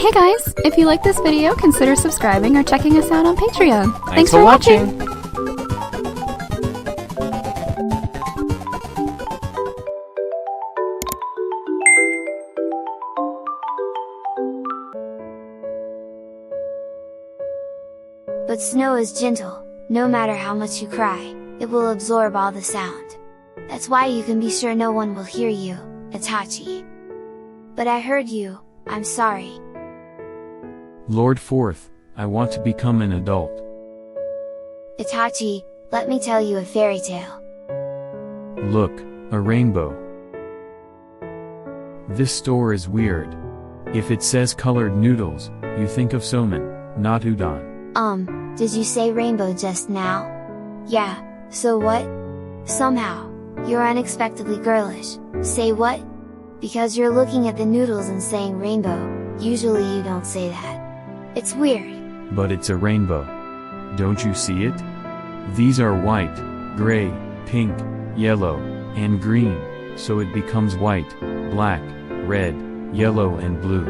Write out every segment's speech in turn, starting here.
Hey guys, if you like this video, consider subscribing or checking us out on Patreon. Thanks for watching! But snow is gentle, no matter how much you cry, it will absorb all the sound. That's why you can be sure no one will hear you, Itachi. But I heard you, I'm sorry. Lord Fourth, I want to become an adult. Itachi, let me tell you a fairy tale. Look, a rainbow. This store is weird. If it says colored noodles, you think of somen, not udon. Did you say rainbow just now? Yeah, so what? Somehow, you're unexpectedly girlish. Say what? Because you're looking at the noodles and saying rainbow, usually you don't say that. It's weird. But it's a rainbow. Don't you see it? These are white, gray, pink, yellow, and green, so it becomes white, black, red, yellow and blue.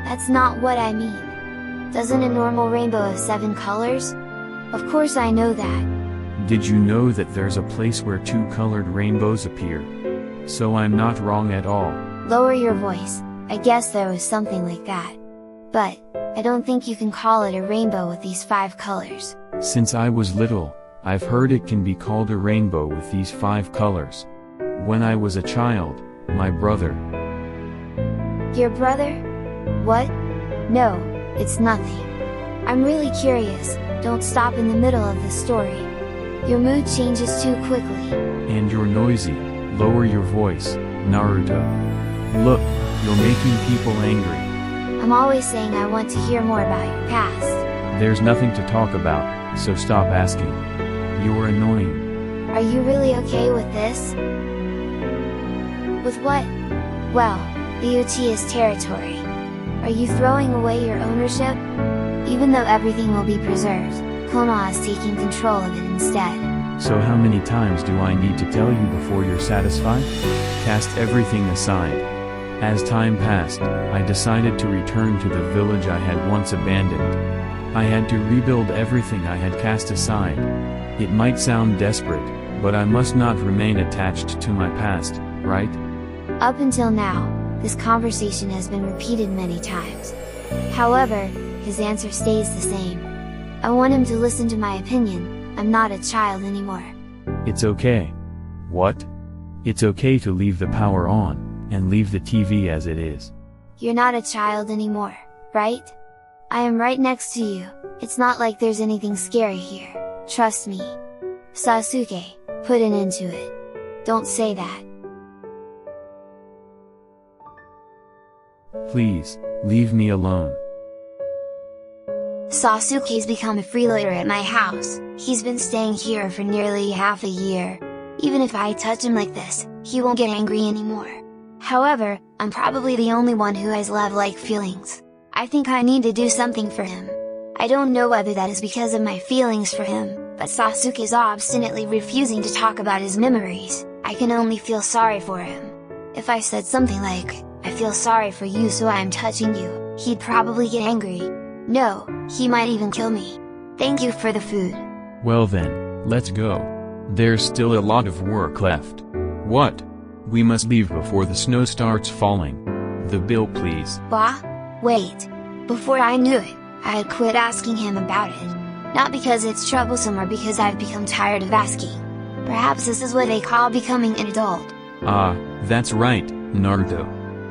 That's not what I mean. Doesn't a normal rainbow have 7 colors? Of course I know that. Did you know that there's a place where 2 colored rainbows appear? So I'm not wrong at all. Lower your voice, I guess there was something like that. But, I don't think you can call it a rainbow with these 5 colors. Since I was little, I've heard it can be called a rainbow with these 5 colors. When I was a child, my brother. Your brother? What? No, it's nothing. I'm really curious, don't stop in the middle of the story. Your mood changes too quickly. And you're noisy, lower your voice, Naruto. Look, you're making people angry. I'm always saying I want to hear more about your past. There's nothing to talk about, so stop asking. You're annoying. Are you really okay with this? With what? Well, the Uchiha's territory. Are you throwing away your ownership? Even though everything will be preserved, Konoha is taking control of it instead. So how many times do I need to tell you before you're satisfied? Cast everything aside. As time passed, I decided to return to the village I had once abandoned. I had to rebuild everything I had cast aside. It might sound desperate, but I must not remain attached to my past, right? Up until now, this conversation has been repeated many times. However, his answer stays the same. I want him to listen to my opinion, I'm not a child anymore. It's okay. What? It's okay to leave the power on, and leave the TV as it is. You're not a child anymore, right? I am right next to you, it's not like there's anything scary here, trust me. Sasuke, put an end to it. Don't say that. Please, leave me alone. Sasuke's become a freeloader at my house, he's been staying here for nearly half a year. Even if I touch him like this, he won't get angry anymore. However, I'm probably the only one who has love-like feelings. I think I need to do something for him. I don't know whether that is because of my feelings for him, but Sasuke is obstinately refusing to talk about his memories. I can only feel sorry for him. If I said something like, I feel sorry for you so I am touching you, he'd probably get angry. No, he might even kill me. Thank you for the food. Well then, let's go. There's still a lot of work left. What? We must leave before the snow starts falling. The bill please. Bah? Wait. Before I knew it, I had quit asking him about it. Not because it's troublesome or because I've become tired of asking. Perhaps this is what they call becoming an adult. Ah, that's right, Naruto.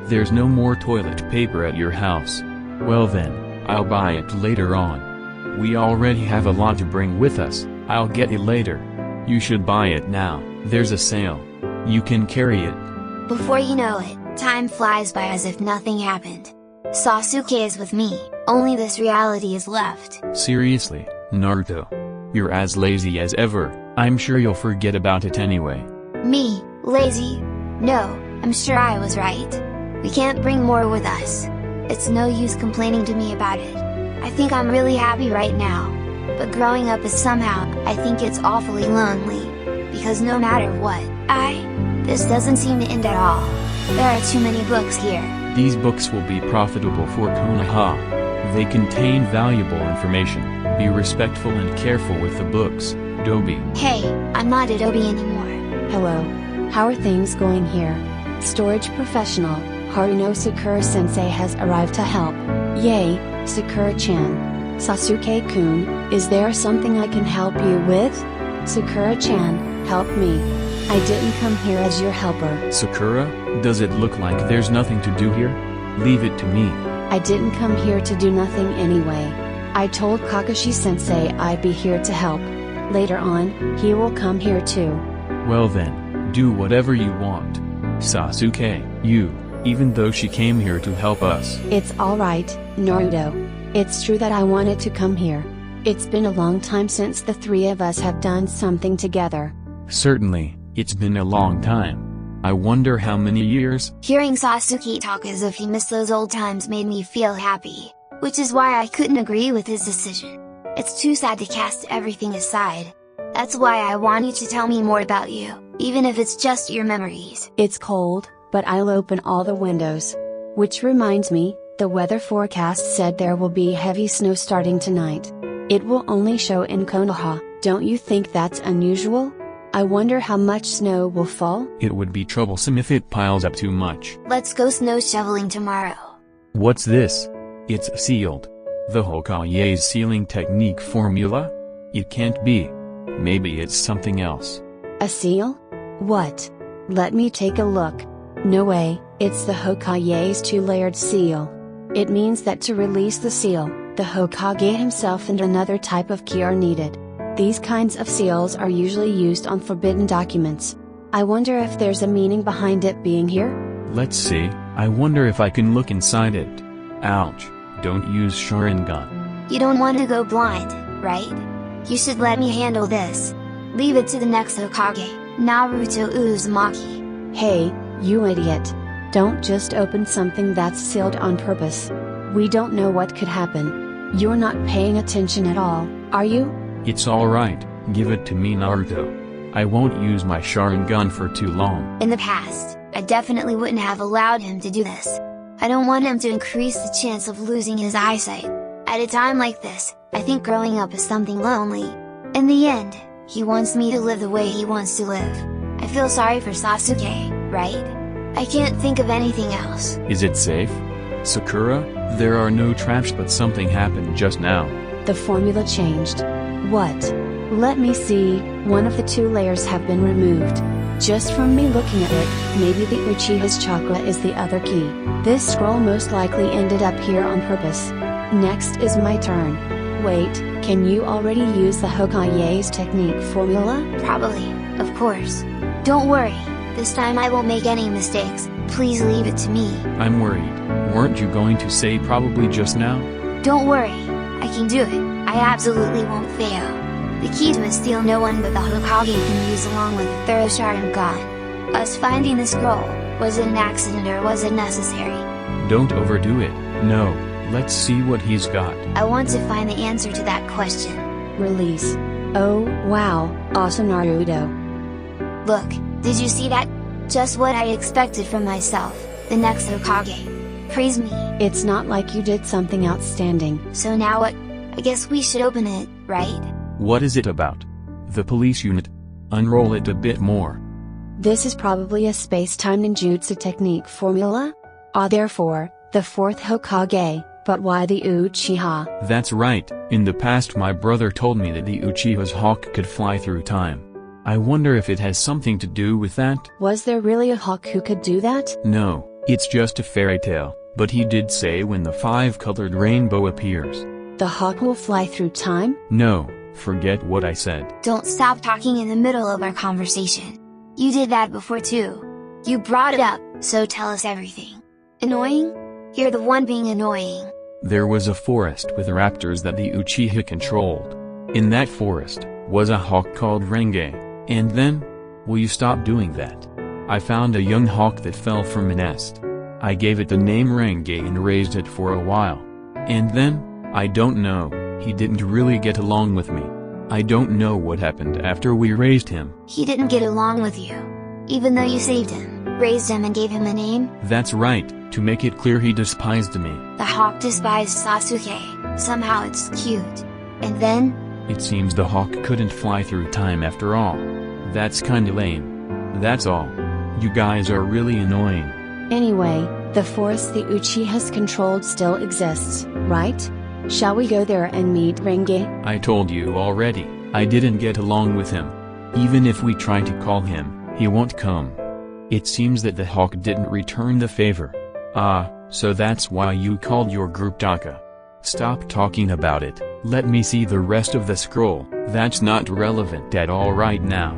There's no more toilet paper at your house. Well then, I'll buy it later on. We already have a lot to bring with us, I'll get it later. You should buy it now, there's a sale. You can carry it. Before you know it, time flies by as if nothing happened. Sasuke is with me, only this reality is left. Seriously, Naruto. You're as lazy as ever, I'm sure you'll forget about it anyway. Me, lazy? No, I'm sure I was right. We can't bring more with us. It's no use complaining to me about it. I think I'm really happy right now. But growing up is somehow, I think it's awfully lonely. Because no matter what, this doesn't seem to end at all. There are too many books here. These books will be profitable for Konoha. They contain valuable information. Be respectful and careful with the books, Dobi. Hey, I'm not Adobe anymore. Hello. How are things going here? Storage professional, Haruno Sakura-sensei has arrived to help. Yay, Sakura-chan. Sasuke-kun, is there something I can help you with? Sakura-chan, help me. I didn't come here as your helper. Sakura, does it look like there's nothing to do here? Leave it to me. I didn't come here to do nothing anyway. I told Kakashi-sensei I'd be here to help. Later on, he will come here too. Well then, do whatever you want. Sasuke, even though she came here to help us. It's alright, Naruto. It's true that I wanted to come here. It's been a long time since the three of us have done something together. Certainly, it's been a long time. I wonder how many years? Hearing Sasuke talk as if he missed those old times made me feel happy, which is why I couldn't agree with his decision. It's too sad to cast everything aside. That's why I want you to tell me more about you, even if it's just your memories. It's cold, but I'll open all the windows. Which reminds me, the weather forecast said there will be heavy snow starting tonight. It will only show in Konoha. Don't you think that's unusual? I wonder how much snow will fall? It would be troublesome if it piles up too much. Let's go snow shoveling tomorrow. What's this? It's sealed. The Hokage's sealing technique formula? It can't be. Maybe it's something else. A seal? What? Let me take a look. No way, it's the Hokage's two-layered seal. It means that to release the seal, the Hokage himself and another type of key are needed. These kinds of seals are usually used on forbidden documents. I wonder if there's a meaning behind it being here? Let's see, I wonder if I can look inside it. Ouch, don't use Sharingan. You don't want to go blind, right? You should let me handle this. Leave it to the next Hokage, Naruto Uzumaki. Hey, you idiot. Don't just open something that's sealed on purpose. We don't know what could happen. You're not paying attention at all, are you? It's alright, give it to me Naruto. I won't use my Sharingan for too long. In the past, I definitely wouldn't have allowed him to do this. I don't want him to increase the chance of losing his eyesight. At a time like this, I think growing up is something lonely. In the end, he wants me to live the way he wants to live. I feel sorry for Sasuke, right? I can't think of anything else. Is it safe? Sakura, there are no traps but something happened just now. The formula changed. What? Let me see, one of the two layers have been removed. Just from me looking at it, maybe the Uchiha's chakra is the other key. This scroll most likely ended up here on purpose. Next is my turn. Wait, can you already use the Hokage's technique formula? Probably, of course. Don't worry, this time I won't make any mistakes, please leave it to me. I'm worried, weren't you going to say probably just now? Don't worry, I can do it, I absolutely won't fail. The key to a steal no one but the Hokage can use along with a thorough Sharingan. Us finding the scroll, was it an accident or was it necessary? Don't overdo it, no, let's see what he's got. I want to find the answer to that question. Release. Oh, wow, awesome Naruto. Look, did you see that? Just what I expected from myself, the next Hokage. Praise me. It's not like you did something outstanding. So now what? I guess we should open it, right? What is it about? The police unit? Unroll it a bit more. This is probably a space-time ninjutsu technique formula? Therefore, the fourth Hokage, but why the Uchiha? That's right, in the past my brother told me that the Uchiha's hawk could fly through time. I wonder if it has something to do with that? Was there really a hawk who could do that? No, it's just a fairy tale, but he did say when the five-colored rainbow appears. The hawk will fly through time? No, forget what I said. Don't stop talking in the middle of our conversation. You did that before too. You brought it up, so tell us everything. Annoying? You're the one being annoying. There was a forest with raptors that the Uchiha controlled. In that forest, was a hawk called Renge, and then? Will you stop doing that? I found a young hawk that fell from a nest. I gave it the name Renge and raised it for a while. And then? I don't know, he didn't really get along with me. I don't know what happened after we raised him. He didn't get along with you. Even though you saved him, raised him and gave him a name? That's right, To make it clear, he despised me. The hawk despised Sasuke, somehow it's cute. And then? It seems the hawk couldn't fly through time after all. That's kinda lame. That's all. You guys are really annoying. Anyway, the forest the Uchihas controlled still exists, right? Shall we go there and meet Renge? I told you already, I didn't get along with him. Even if we try to call him, he won't come. It seems that the hawk didn't return the favor. Ah, so that's why you called your group Taka. Stop talking about it, let me see the rest of the scroll. That's not relevant at all right now.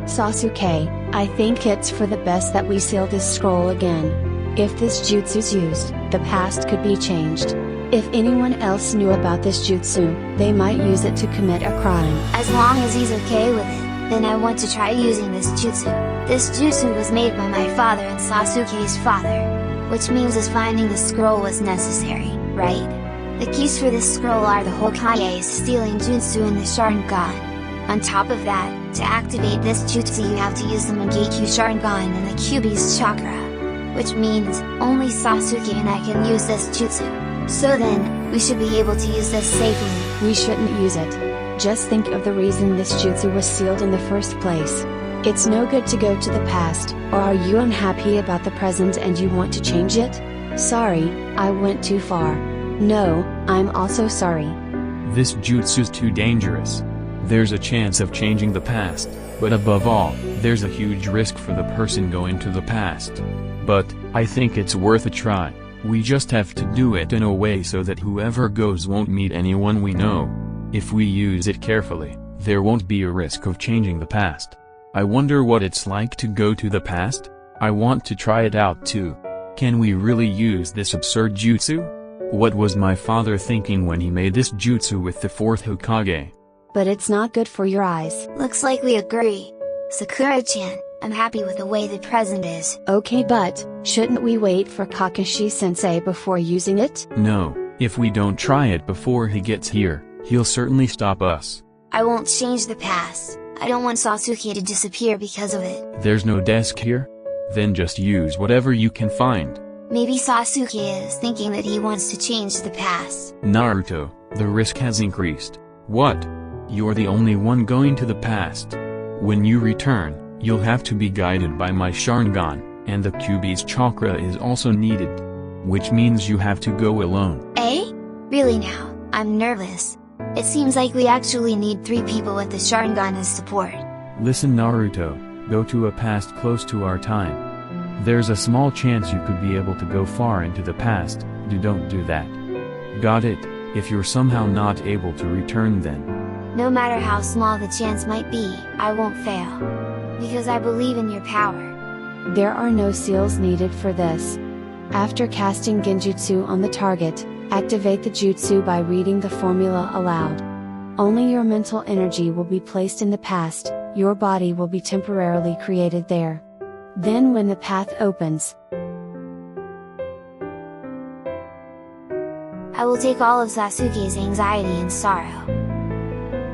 Sasuke, I think it's for the best that we seal this scroll again. If this jutsu's used, the past could be changed. If anyone else knew about this jutsu, they might use it to commit a crime. As long as he's okay with it, then I want to try using this jutsu. This jutsu was made by my father and Sasuke's father. Which means us finding the scroll was necessary, right? The keys for this scroll are the Hokage's stealing jutsu and the Sharingan. On top of that, to activate this jutsu you have to use the Mangekyou Sharingan and the Kyubi's chakra. Which means, only Sasuke and I can use this jutsu. So then, we should be able to use this safely. We shouldn't use it. Just think of the reason this jutsu was sealed in the first place. It's no good to go to the past, or are you unhappy about the present and you want to change it? Sorry, I went too far. No, I'm also sorry. This jutsu's too dangerous. There's a chance of changing the past, but above all, there's a huge risk for the person going to the past. But, I think it's worth a try. We just have to do it in a way so that whoever goes won't meet anyone we know. If we use it carefully, there won't be a risk of changing the past. I wonder what it's like to go to the past? I want to try it out too. Can we really use this absurd jutsu? What was my father thinking when he made this jutsu with the fourth Hokage? But it's not good for your eyes. Looks like we agree. Sakura-chan, I'm happy with the way the present is. Okay, but shouldn't we wait for Kakashi-sensei before using it? No, if we don't try it before he gets here, he'll certainly stop us. I won't change the past. I don't want Sasuke to disappear because of it. There's no desk here? Then just use whatever you can find. Maybe Sasuke is thinking that he wants to change the past. Naruto, the risk has increased. What? You're the only one going to the past. When you return, you'll have to be guided by my Sharingan, and the Kyubi's chakra is also needed. Which means you have to go alone. Eh? Really now, I'm nervous. It seems like we actually need 3 people with the Sharingan as support. Listen Naruto, go to a past close to our time. There's a small chance you could be able to go far into the past, don't do that. Got it? If you're somehow not able to return then. No matter how small the chance might be, I won't fail. Because I believe in your power. There are no seals needed for this. After casting genjutsu on the target, activate the jutsu by reading the formula aloud. Only your mental energy will be placed in the past, your body will be temporarily created there. Then when the path opens, I will take all of Sasuke's anxiety and sorrow.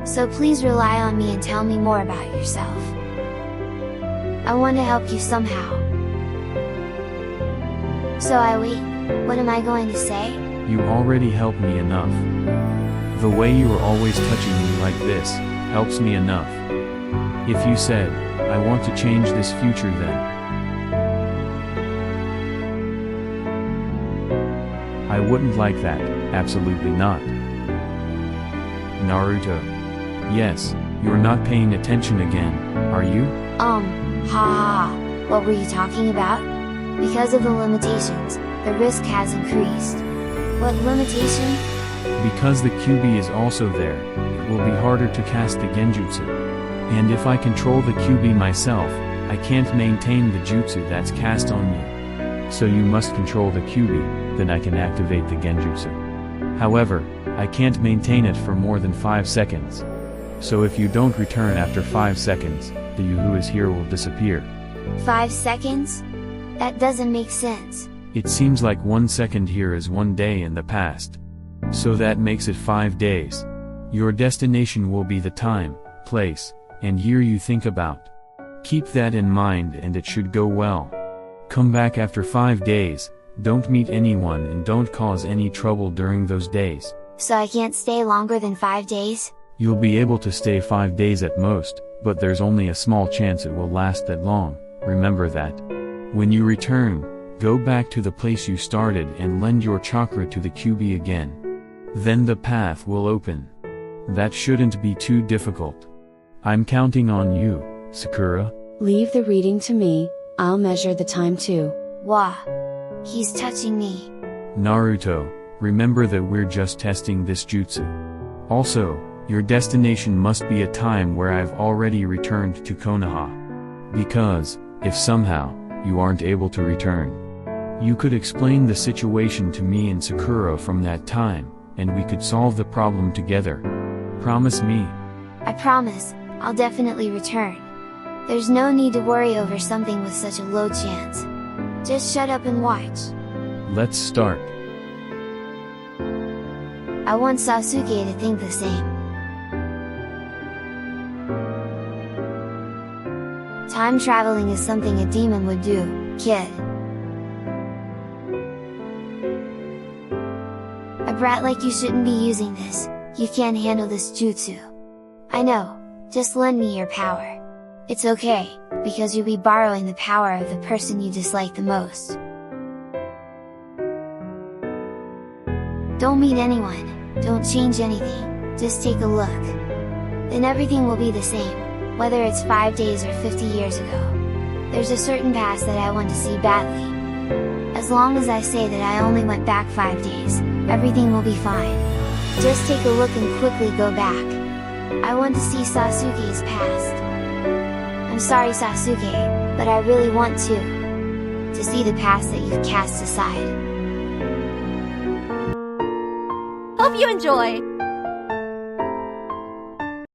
So please rely on me and tell me more about yourself. I want to help you somehow. So I wait, what am I going to say? You already helped me enough. The way you are always touching me like this, helps me enough. If you said, I want to change this future then. I wouldn't like that, absolutely not. Naruto. Yes, you're not paying attention again, are you? What were you talking about? Because of the limitations, the risk has increased. What limitation? Because the Kyubi is also there, it will be harder to cast the genjutsu. And if I control the Kyubi myself, I can't maintain the jutsu that's cast on me. So you must control the Kyubi, then I can activate the genjutsu. However, I can't maintain it for more than 5 seconds. So if you don't return after 5 seconds, the you who is here will disappear. 5 seconds? That doesn't make sense. It seems like 1 second here is 1 day in the past. So that makes it 5 days. Your destination will be the time, place, and year you think about. Keep that in mind and it should go well. Come back after 5 days, don't meet anyone and don't cause any trouble during those days. So I can't stay longer than 5 days? You'll be able to stay 5 days at most, but there's only a small chance it will last that long, remember that. When you return, go back to the place you started and lend your chakra to the Kyubi again. Then the path will open. That shouldn't be too difficult. I'm counting on you, Sakura. Leave the reading to me, I'll measure the time too. Wah! He's touching me. Naruto, remember that we're just testing this jutsu. Also, your destination must be a time where I've already returned to Konoha. Because, if somehow, you aren't able to return, you could explain the situation to me and Sakura from that time, and we could solve the problem together. Promise me. I promise, I'll definitely return. There's no need to worry over something with such a low chance. Just shut up and watch. Let's start. I want Sasuke to think the same. Time traveling is something a demon would do, kid. A brat like you shouldn't be using this, you can't handle this jutsu. I know, just lend me your power. It's okay, because you'll be borrowing the power of the person you dislike the most. Don't meet anyone, don't change anything, just take a look. Then everything will be the same, whether it's 5 days or 50 years ago. There's a certain past that I want to see badly. As long as I say that I only went back 5 days, everything will be fine. Just take a look and quickly go back. I want to see Sasuke's past. I'm sorry Sasuke, but I really want to see the past that you've cast aside. Hope you enjoy!